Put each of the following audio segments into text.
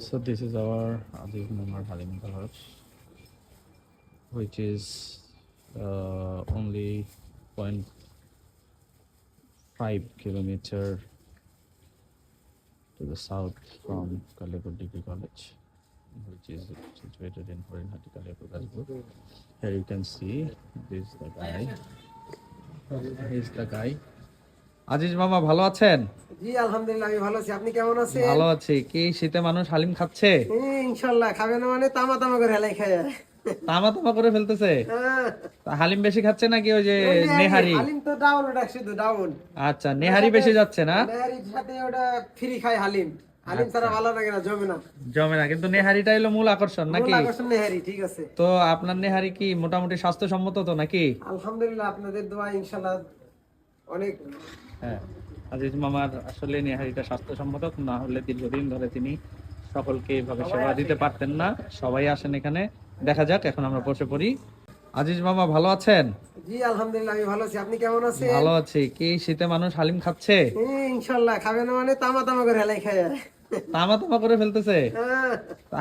So this is our Aziz Muhammad Halim College, which is only 0.5 kilometer to the south from Kalipur Degree College, which is situated in Horinhati, Kalipur, Gazipur. Here you can see this is the guy. He is the guy. Aziz মামা ভালো আছেন? জি আলহামদুলিল্লাহ আমি ভালো আছি। আপনি কেমন আছেন? ভালো আছি। কি শীতে মানুষ হালিম খাচ্ছে? ইনশাআল্লাহ খাবে না মানে তামা তামা করে হেলাই খায়। তামা তামা করে ফেলতেছে। হালিম বেশি খাচ্ছে নাকি ওই যে নেহারি? হালিম তো ডাউন, ওটা শুধু ডাউন। আচ্ছা, নেহারি বেশি যাচ্ছে না? নেহারির সাথে ওটা ফ্রি খায় হালিম। হালিম ছাড়া ভালো লাগে না, জমে না। জমে না, কিন্তু নেহারিটা হলো মূল আকর্ষণ নাকি? মূল আকর্ষণ নেহারি, ঠিক আছে। তো আপনার নেহারি কি মোটামুটি স্বাস্থ্যসম্মত তো নাকি? আলহামদুলিল্লাহ আপনাদের দোয়া ইনশাআল্লাহ অনেক। হ্যাঁ, আজিজ মামার আসলে নেহারিটা স্বাস্থ্যসম্মত, না হলে দীর্ঘদিন ধরে তিনি সকলকে এইভাবে সেবা দিতে পারতেন না। সবাই আসেন এখানে। দেখা যাক, এখন আমরা বসে পড়ি। আজিজ মামা ভালো আছেন? জি আলহামদুলিল্লাহ আমি ভালো আছি। আপনি কেমন আছেন? ভালো আছি। কি শীতে মানুষ হালিম খাচ্ছে? ইনশাআল্লাহ খাবে না মানে তামা তামা করে হেলাই খায়। তামা তামা করে ফেলতেছে।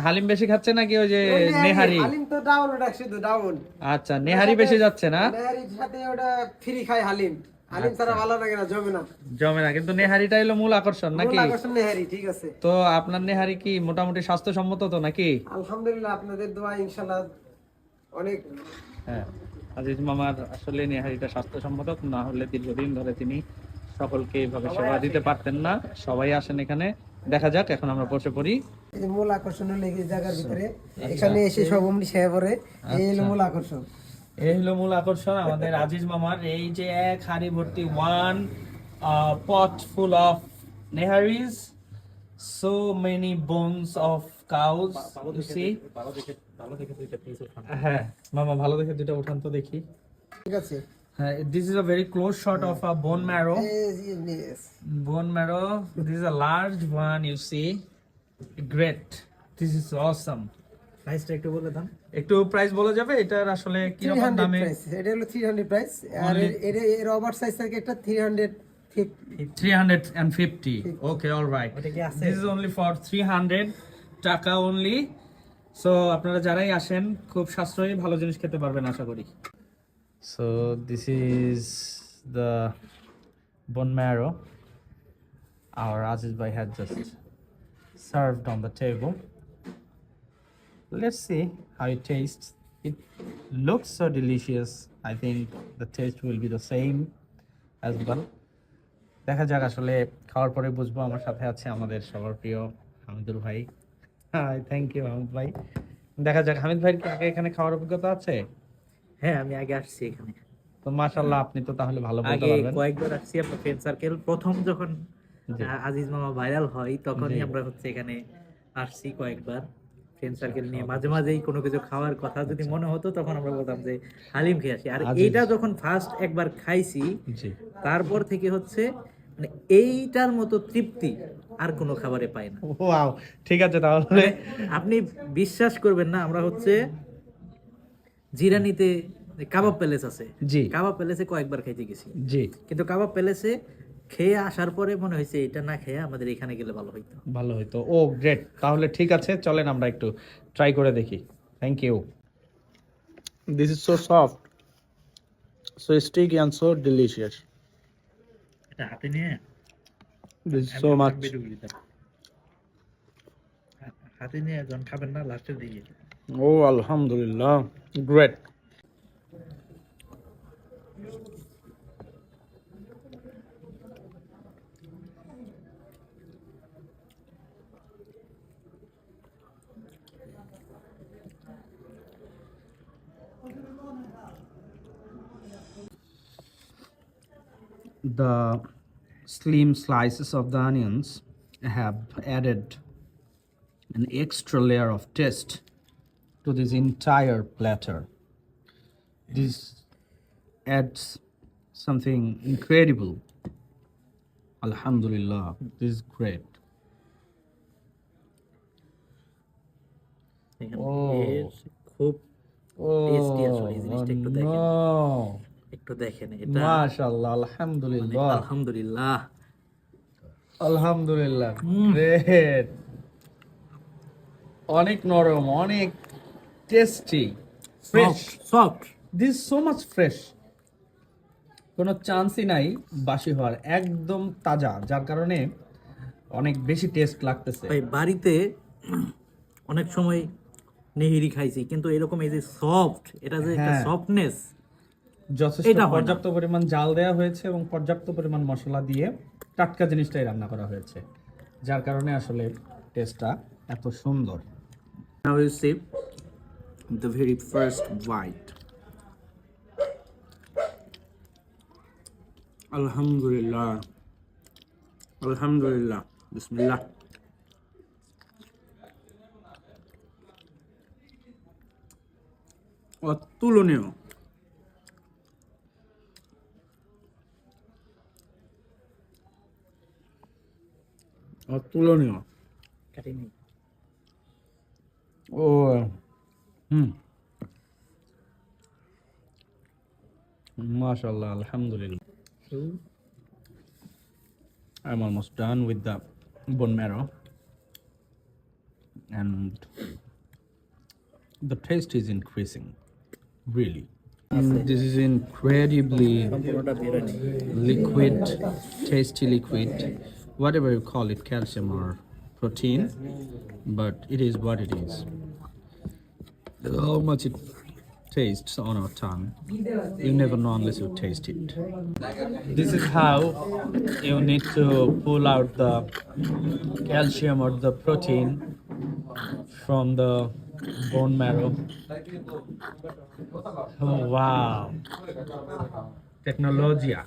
হালিম বেশি খাচ্ছে নাকি ওই যে নেহারি? হালিম তো ডাউন, ওটা শুধু ডাউন। আচ্ছা, নেহারি বেশি যাচ্ছে না? নেহারির সাথে ওটা ফ্রি খায় হালিম। হালিম ছাড়া ভালো লাগে না, জমে না। জমে না, কিন্তু নেহারিটা হলো মূল আকর্ষণ নাকি? মূল আকর্ষণ নেহারি, ঠিক আছে। তো আপনার নেহারি কি মোটামুটি স্বাস্থ্যসম্মত তো নাকি? আলহামদুলিল্লাহ আপনাদের দোয়া ইনশাআল্লাহ অনেক। হ্যাঁ, আজিজ মামার আসলে নেহারিটা স্বাস্থ্যসম্মত, না হলে দীর্ঘদিন ধরে তিনি সকলকে এইভাবে সেবা দিতে পারতেন না। সবাই আসেন এখানে। দেখা যাক, এখন আমরা বসে পড়ি। এই মূল আকর্ষণ হলো এই জায়গার ভিতরে, এখানে এসে সব অমনি সেবা করে, এই হলো মূল আকর্ষণ। এই হলো মূল আকর্ষণ আমাদের আজিজ মামার। এই যে এক হাড়ি ভর্তি, one pot full of neharis, so many bones of cows, you see? হ্যাঁ মামা, ভালো দেখে দুটো উঠান তো দেখি। ঠিক আছে। হ্যাঁ, this is a very close shot of a bone marrow. Yes. Bone marrow, this is a large one, you see. Great, this is awesome. প্রাইসটা একটু বলে দাম। একটু প্রাইস বলা যাবে এটার আসলে কি রকম দামে? এটা হলো 300 প্রাইস, আর এর ওভার সাইজ থাকে একটা 350. Okay, all right. This is only for 300 টাকা only. So আপনারা যারাই আসেন খুব সাশ্রয়ী ভালো জিনিস খেতে পারবেন আশা করি। So this is the bone marrow our Aziz bhai had just served on the table. Let's see how it tastes. It looks so delicious. I think the taste will be the same as well. দেখা যাক, আসলে খাওয়ার পরে বুঝবো। আমার সাথে আছে আমাদের সবার প্রিয় হামিদুল ভাই। হাই, থ্যাংক ইউ হামিদ ভাই। দেখা যাক, হামিদ ভাইয়ের কি আগে এখানে খাওয়ার অভিজ্ঞতা আছে? হ্যাঁ, আমি আগে আসছি এখানে। তো মাশাআল্লাহ, আপনি তো তাহলে ভালো বলতে আগে পারবেন। কয়েকবার আসছি আপনার ফ্রেন্ড সার্কেল। প্রথম যখন আজিজ মামা ভাইরাল হয় তখনই আমরা হচ্ছে এখানে আসছি কয়েকবার ফ্রেন্ড সার্কেল নিয়ে। মাঝে মাঝেই কোনো কিছু খাওয়ার কথা যদি মনে হতো তখন আমরা বলতাম যে হালিম খেয়ে আসি। আর এইটা যখন ফার্স্ট একবার খাইছি, তারপর থেকে হচ্ছে মানে এইটার মতো তৃপ্তি আর কোনো খাবারে পাই না। ওয়াও, ঠিক আছে। তাহলে আপনি বিশ্বাস করবেন না, আমরা হচ্ছে জিরানিতে কাবাব প্যালেস আছে, জি, কাবাব প্যালেসে কয়েকবার খাইতে গেছি, জি। কিন্তু কাবাব প্যালেসে খেয়ে আসার পরে মনে হয়েছে এটা না খেয়ে আমাদের এখানে গেলে ভালো হইতো। ও গ্রেট, তাহলে ঠিক আছে, চলেন আমরা একটু ট্রাই করে দেখি। Thank you. This is so soft, so sticky and so delicious. এটা হাতে নিয়ে দিস ইজ সো মাচ। হাতে নিয়ে যখন খাবেন না লাস্টের দিকে। ও আলহামদুলিল্লাহ, great. The slim slices of the onions have added an extra layer of taste to this entire platter. This adds something incredible. Alhamdulillah, this is great. খুব টেস্টি আসলে এই জিনিসটা। একটু দেখেন এটা। মাশাআল্লাহ, আলহামদুলিল্লাহ, আলহামদুলিল্লাহ। আলহামদুলিল্লাহ, গ্রেট, অনেক নরম, অনেক tasty, fresh. Soft. This so much fresh, কোনো চান্সই নাই বাসি হওয়ার, একদম তাজা, যার কারণে অনেক বেশি টেস্ট লাগতেছে। ভাই বাড়িতে অনেক সময় নেহিরি খাইছি, কিন্তু এরকম এই যে সফট, এটা যে একটা হ্যাঁ। সফটনেস, যথেষ্ট এটা হয় না। পর্যাপ্ত পরিমাণ জাল দেওয়া হয়েছে এবং পর্যাপ্ত পরিমাণ মশলা দিয়ে টাটকা জিনিসটাই রান্না করা হয়েছে, যার কারণে আসলে টেস্টটা এত সুন্দর। Now you see the very first bite. Alhamdulillah. Alhamdulillah. Bismillah. অতুলনীয়, অতুলনীয়। কাটিনি। ও মাশাআল্লাহ, alhamdulillah. I'm almost done with the bone marrow, and the taste is increasing, really. This is incredibly সম্পূর্ণটা বের হয়নি। liquid, tasty liquid, whatever you call it, calcium or protein, but it is what it is. How much it tastes on our tongue, you never know unless you taste it. This is how you need to pull out the calcium or the protein from the bone marrow. Oh wow, technologia.